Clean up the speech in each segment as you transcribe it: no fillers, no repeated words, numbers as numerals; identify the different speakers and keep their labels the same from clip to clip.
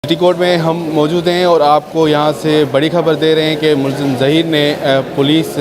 Speaker 1: City court में हम मौजूद हैं और आपको यहाँ से बड़ी खबर दे रहे हैं कि मुलज़िम ज़हीर ने पुलिस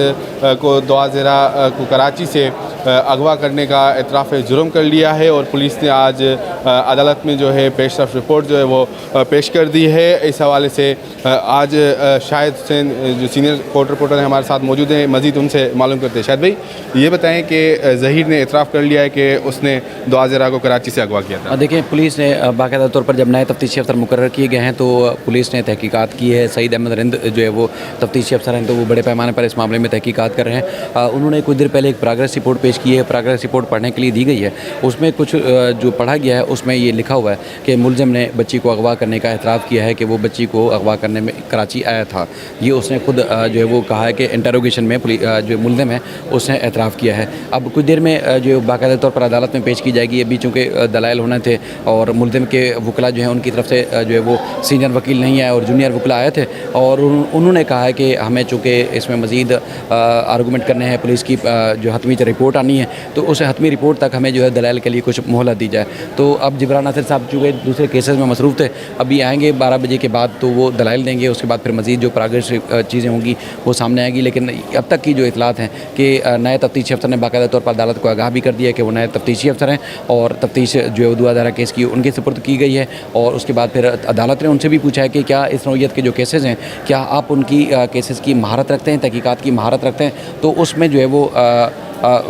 Speaker 1: को दोआज़रा को कराची से अगवा करने का इतराफ़ जुर्म कर लिया है और पुलिस ने आज अदालत में जो है पेशरफ रिपोर्ट जो है वो पेश कर दी है। इस हवाले से आज शाहिद हुसैन जो सीनियर कोर्ट रिपोर्टर हैं हमारे साथ मौजूद हैं, मज़ीद उनसे मालूम करते हैं। शाहिद भाई, ये बताएं कि ज़हीर ने इतराफ़ कर लिया है कि उसने दोआज़रा को कराची से अगवा किया था।
Speaker 2: देखिए, पुलिस ने बाकायदा तौर पर जब नए तफ्तीशी अफसर मुकर्रर किए गए हैं तो पुलिस ने तहकीकात की है। सईद अहमद रिंद जो है वो तफ्तीशी अफसर हैं, तो वो बड़े पैमाने पर इस मामले में तहकीकात कर रहे हैं। उन्होंने कुछ देर पहले एक प्रोग्रेस रिपोर्ट पेश की है। प्रोग्रेस रिपोर्ट पढ़ने के लिए दी गई है। उसमें कुछ जो पढ़ा गया है उसमें ये लिखा हुआ है कि मुलज़िम ने बच्ची को अगवा करने का एतराफ़ किया है कि वो बच्ची को अगवा करने में कराची आया था। ये उसने खुद जो है वो कहा है कि इंटरोगेशन में जो मुलज़िम है उसने एतराफ़ किया है। अब कुछ देर में जो बाकायदा तौर पर अदालत में पेश की जाएगी। अभी चूँकि दलाइल होने थे और मुलज़िम के वकला जो है उनकी तरफ से जो है वो सीनियर वकील नहीं आए और जूनियर वकला आए थे और उन्होंने कहा है कि हमें चूँकि इसमें मज़ीद आर्गूमेंट करने हैं, पुलिस की जो हतमी रिपोर्ट आनी है तो उस हतमी रिपोर्ट तक हमें जो है दलाइल के लिए कुछ मोहलत दी जाए। तो अब जिब्रान नासिर साहब चूँकि दूसरे केसेस में मसरूफ़ थे, अभी आएंगे 12 बजे के बाद तो वो दलाइल देंगे। उसके बाद फिर मज़ीद जो प्रोग्रेस चीज़ें होंगी वो सामने आएगी। लेकिन अब तक की जो इतलात हैं कि नए तफ्तीशी अफसर ने बाकायदा तौर पर अदालत को आगाह भी कर दिया है कि वो नए तफ्तीशी अफसर हैं और तफ्तीश जो है दोआज़रा केस की उनके सुपुर्द की गई है। और उसके बाद फिर अदालत ने उनसे भी पूछा है कि क्या इस नौइयत के जो केसेस हैं क्या आप उनकी केसेस की महारत रखते हैं, तहकीकात की महारत रखते हैं। तो उसमें जो है वो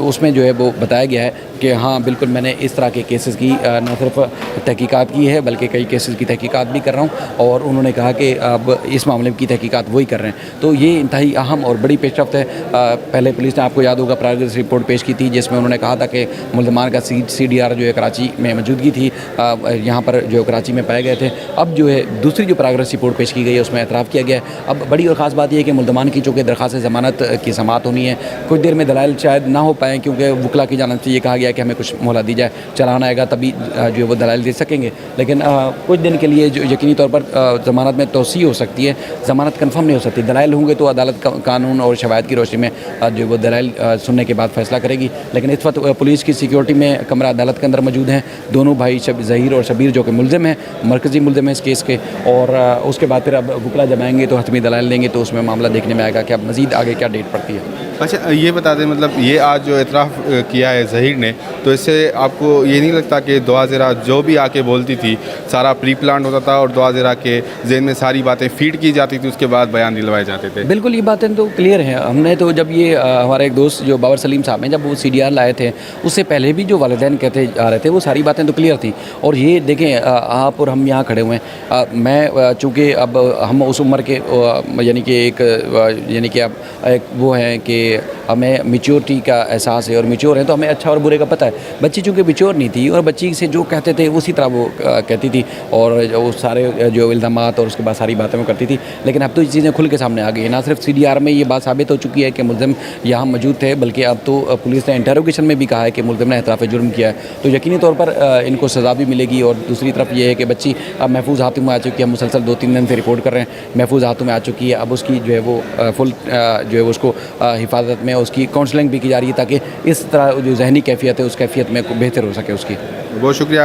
Speaker 2: उसमें जो है वो बताया गया है कि हाँ बिल्कुल मैंने इस तरह के केसेस की न सिर्फ तहकीकात की है बल्कि कई केसेस की तहकीकात भी कर रहा हूँ। और उन्होंने कहा कि अब इस मामले की तहकीकात वही कर रहे हैं। तो ये इंतहाई अहम और बड़ी पेशरफ्त है। पहले पुलिस ने, आपको याद होगा, प्रोग्रेस रिपोर्ट पेश की थी जिसमें उन्होंने कहा था कि मुल्ज़मान का CDR जो है कराची में मौजूदगी थी, यहाँ पर जो कराची में पाए गए थे। अब जो है दूसरी जो प्रोग्रेस रिपोर्ट पेश की गई है उसमें एतराफ़ किया गया है। अब बड़ी और ख़ास बात यह है कि मुल्ज़मान की चूँकि दरख्वास्त ज़मानत की समाअत होनी है, कुछ देर में दलाइल शायद ना हो पाएँ क्योंकि वकला की जानिब से ये कहा गया कि हमें कुछ मोहलत दी जाए, चलान आएगा तभी जो है वो दलाइल दे सकेंगे। लेकिन कुछ दिन के लिए जो यकीनी तौर पर ज़मानत में तोसी हो सकती है, ज़मानत कंफर्म नहीं हो सकती। दलाइल होंगे तो अदालत कानून और शवायद की रोशनी में जो वो दलाइल सुनने के बाद फैसला करेगी। लेकिन इस वक्त पुलिस की सिक्योरिटी में कमरा अदालत के अंदर मौजूद हैं दोनों भाई ज़हीर और शबीर जो कि मुलज़िम हैं, मरकज़ी मुलज़िम है इस केस के। और उसके बाद फिर अब वकला जब आएंगे तो हतमी दलाइल देंगे तो उसमें मामला देखने में आएगा कि अब मज़ीद आगे क्या डेट पड़ती है।
Speaker 1: अच्छा, ये बता दें, मतलब ये आज जो इतराफ़ किया है ज़हीर ने, तो इससे आपको ये नहीं लगता कि दोआज़रा जो भी आके बोलती थी सारा प्री प्लान होता था और दोआज़रा के ज़हन में सारी बातें फीड की जाती थी, उसके बाद बयान दिलवाए जाते थे?
Speaker 2: बिल्कुल, ये बातें तो क्लियर हैं। हमने तो जब ये हमारे एक दोस्त जो बाबर सलीम साहब हैं, जब वो CDR लाए थे उससे पहले भी जो वालिदैन कहते आ रहे थे वो सारी बातें तो क्लियर थी। और ये देखें, आप और हम यहाँ खड़े हुए हैं, मैं चूँकि अब हम उस उम्र के यानी कि अब एक वो हैं कि हमें मैच्योरिटी का एहसास है और मैच्योर है तो हमें अच्छा और बुरे का पता है। बच्ची चूँकि मैच्योर नहीं थी और बच्ची से जो कहते थे उसी तरह वो कहती थी और वो सारे जो इल्ज़ामात और उसके बाद सारी बातें वो करती थी। लेकिन अब तो ये चीज़ें खुल के सामने आ गई हैं। ना सिर्फ CDR में ये बात साबित हो चुकी है कि मुलज़िम यहाँ मौजूद थे, बल्कि अब तो पुलिस ने इंटरोगेशन में भी कहा है कि मुलज़िम ने एतराफ़ जुर्म किया है। तो यकीनी तौर पर इनको सज़ा भी मिलेगी। और दूसरी तरफ ये है कि बच्ची अब महफूज हाथों में आ चुकी है। मुसलसल 2-3 दिन से रिपोर्ट कर रहे हैं, महफूज हाथों में आ चुकी है। अब उसकी जो है वो फुल जो है उसको हिफाजत में उसकी काउंसलिंग भी की जा रही है ताकि इस तरह जो ज़हनी कैफियत है उस कैफियत में बेहतर हो सके उसकी।
Speaker 1: बहुत शुक्रिया।